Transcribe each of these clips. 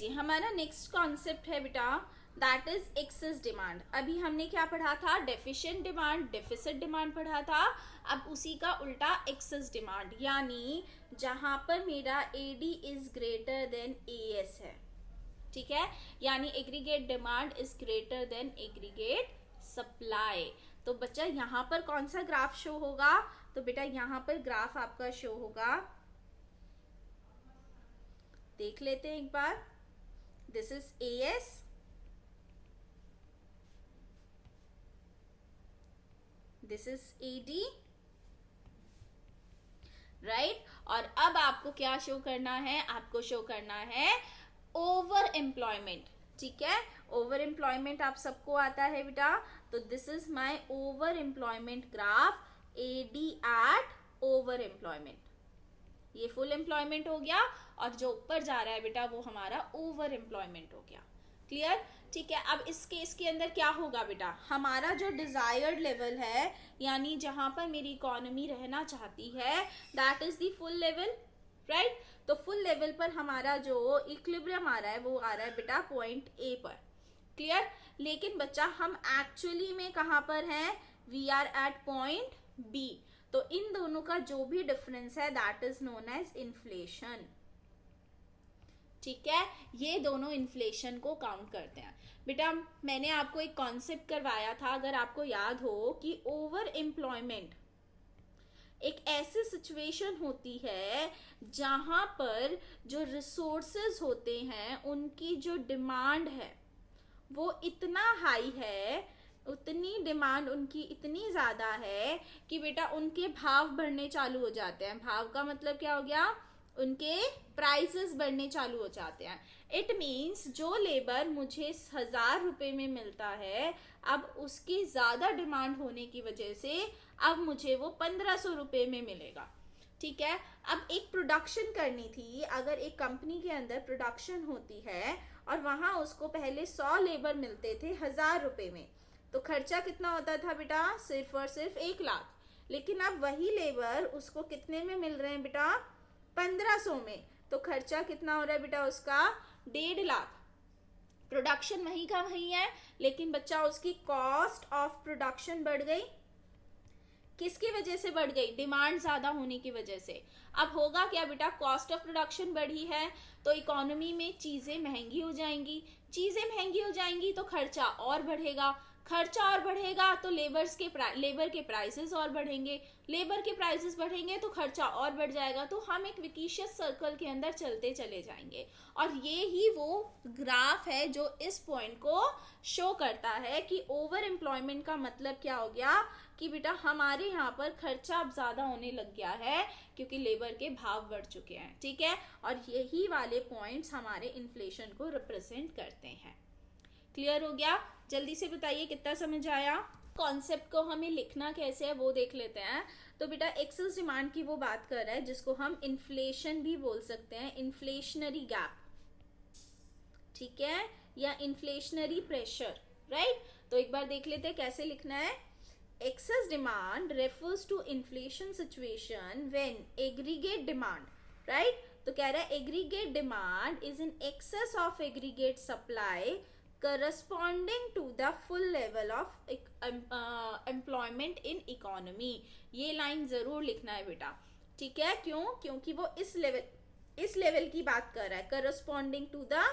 जी हमारा next concept है बेटा दैट इज एक्सेस डिमांड। अभी हमने क्या पढ़ा था, डेफिशिएंट डिमांड, डेफिसिट डिमांड पढ़ा था। अब उसी का उल्टा एक्सेस डिमांड, यानी जहां पर मेरा AD is greater than AS है, ठीक है, यानी aggregate demand is greater than aggregate supply. तो बच्चा यहाँ पर कौन सा ग्राफ शो होगा, तो बेटा यहाँ पर ग्राफ आपका शो होगा, देख लेते हैं एक बार। This is AS, this is AD, right. और अब आपको क्या शो करना है, आपको शो करना है ओवर एम्प्लॉयमेंट, ठीक है। ओवर एम्प्लॉयमेंट आप सबको आता है बेटा, तो this is my over employment graph, AD at over employment. ये फुल एम्प्लॉयमेंट हो गया और जो ऊपर जा रहा है बेटा वो हमारा ओवर एम्प्लॉयमेंट हो गया। क्लियर, ठीक है। अब इस केस के अंदर क्या होगा बेटा, हमारा जो डिजायर्ड लेवल है, यानी जहां पर मेरी इकोनॉमी रहना चाहती है, that is the full level, right. तो फुल लेवल पर हमारा जो इक्विलिब्रियम आ रहा है वो आ रहा है बेटा पॉइंट A पर। क्लियर, लेकिन बच्चा हम एक्चुअली में कहां पर हैं, we are at point B। तो इन दोनों का जो भी डिफरेंस है that is known as inflation, ठीक है। ये दोनों इन्फ्लेशन को काउंट करते हैं। बेटा मैंने आपको एक कॉन्सेप्ट करवाया था, अगर आपको याद हो, कि ओवर एम्प्लॉयमेंट एक ऐसी सिचुएशन होती है जहां पर जो रिसोर्सेज होते हैं उनकी जो डिमांड है वो इतना हाई है, उतनी डिमांड उनकी इतनी ज़्यादा है कि बेटा उनके भाव बढ़ने चालू हो जाते हैं। भाव का मतलब क्या हो गया, उनके प्राइसेस बढ़ने चालू हो जाते हैं। इट मीन्स जो लेबर मुझे 1000 रुपये में मिलता है, अब उसकी ज़्यादा डिमांड होने की वजह से अब मुझे वो 1500 रुपये में मिलेगा, ठीक है। अब एक प्रोडक्शन करनी थी, अगर एक कंपनी के अंदर प्रोडक्शन होती है और वहाँ उसको पहले 100 लेबर मिलते थे 1000 रुपये में, तो खर्चा कितना होता था बेटा, सिर्फ और सिर्फ 1 लाख। लेकिन अब वही लेबर उसको कितने में मिल रहे हैं बेटा, 1500 में, तो खर्चा कितना हो रहा है बेटा उसका, 1.5 लाख। प्रोडक्शन वही का वही है, लेकिन बच्चा उसकी कॉस्ट ऑफ प्रोडक्शन बढ़ गई। किसकी वजह से बढ़ गई, डिमांड ज्यादा होने की वजह से। अब होगा क्या बेटा, कॉस्ट ऑफ प्रोडक्शन बढ़ी है तो इकोनॉमी में चीजें महंगी हो जाएंगी, चीजें महंगी हो जाएंगी तो खर्चा और बढ़ेगा, खर्चा और बढ़ेगा तो लेबर के प्राइसेस और बढ़ेंगे, लेबर के प्राइसेस बढ़ेंगे तो खर्चा और बढ़ जाएगा। तो हम एक विकिशियस सर्कल के अंदर चलते चले जाएंगे। और ये ही वो ग्राफ है जो इस पॉइंट को शो करता है कि ओवर एम्प्लॉयमेंट का मतलब क्या हो गया, कि बेटा हमारे यहाँ पर खर्चा अब ज्यादा होने लग गया है क्योंकि लेबर के भाव बढ़ चुके हैं, ठीक है। और यही वाले पॉइंट्स हमारे इन्फ्लेशन को रिप्रेजेंट करते हैं। क्लियर हो गया, जल्दी से बताइए कितना समझ आया। कॉन्सेप्ट को हमें लिखना कैसे है वो देख लेते हैं। तो बेटा एक्सेस डिमांड की वो बात कर रहा है जिसको हम इन्फ्लेशन भी बोल सकते हैं, इन्फ्लेशनरी गैप, ठीक है, या इन्फ्लेशनरी प्रेशर, राइट। तो एक बार देख लेते हैं कैसे लिखना है। Excess demand refers to inflation situation when aggregate demand, right. तो कह रहा है aggregate demand is in excess of aggregate supply corresponding to the full level of employment in economy। ये लाइन जरूर लिखना है बेटा, ठीक है। क्यों, क्योंकि वो इस लेवल की बात कर रहा है, corresponding to the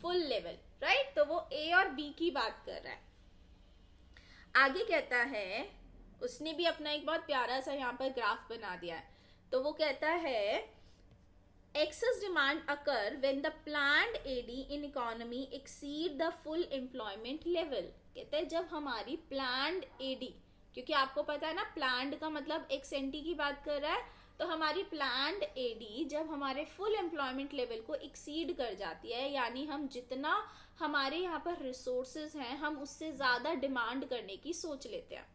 full level, right. तो वो A और B की बात कर रहा है। आगे कहता है, उसने भी अपना एक बहुत प्यारा सा यहाँ पर ग्राफ बना दिया है। तो वो कहता है excess demand occur when the planned AD in economy exceed the full employment level। कहते हैं जब हमारी planned AD, क्योंकि आपको पता है ना planned का मतलब XNT की बात कर रहा है, तो हमारी planned AD जब हमारे full employment level को exceed कर जाती है, यानी हम जितना हमारे यहाँ पर resources हैं हम उससे ज़्यादा demand करने की सोच लेते हैं।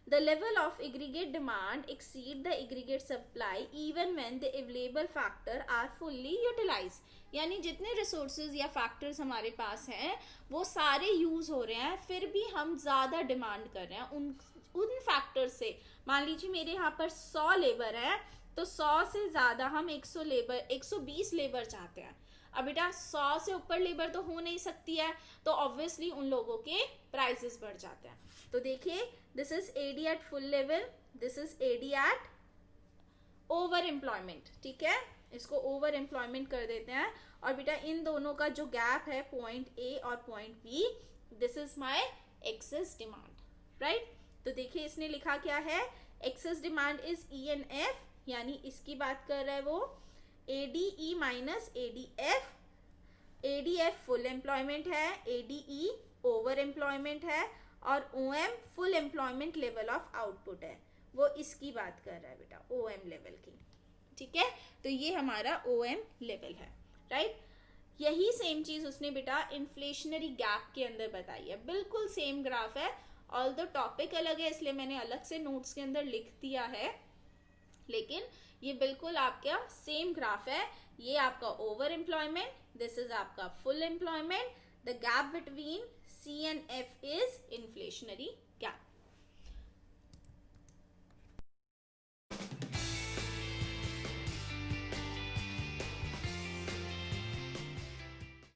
The level of aggregate demand exceed the aggregate supply even when the available factor are fully utilized। यानी जितने resources या factors हमारे पास हैं वो सारे use हो रहे हैं, फिर भी हम ज़्यादा डिमांड कर रहे हैं उन factors से। मान लीजिए मेरे यहाँ पर 100 लेबर है तो 100 से ज़्यादा हम 120 लेबर चाहते हैं। अब बेटा 100 से ऊपर लेबर तो हो नहीं सकती है, तो ऑब्वियसली उन लोगों के प्राइसेस बढ़ जाते हैं। तो देखिए this is AD at full level, this is AD at over employment, ठीक है, इसको ओवर एम्प्लॉयमेंट कर देते हैं। और बेटा इन दोनों का जो गैप है पॉइंट ए और point B, this is my excess demand, right. तो देखिए इसने लिखा क्या है, excess demand is E N F, यानी इसकी बात कर रहा है वो, ADE minus ADF, ADF full employment है, एडीई ओवर एम्प्लॉयमेंट है, और OM full employment level of output है, वो इसकी बात कर रहा है बेटा, ओएम लेवल की, ठीक है। तो ये हमारा ओएम लेवल है, राइट। यही सेम चीज उसने बेटा इन्फ्लेशनरी गैप के अंदर बताई है, बिल्कुल सेम ग्राफ है, ऑल द टॉपिक अलग है इसलिए मैंने अलग से नोट्स के अंदर लिख दिया है, लेकिन ये बिल्कुल आपका सेम ग्राफ है। ये आपका ओवर एम्प्लॉयमेंट, दिस इज आपका full employment, the gap between C and F is inflationary gap.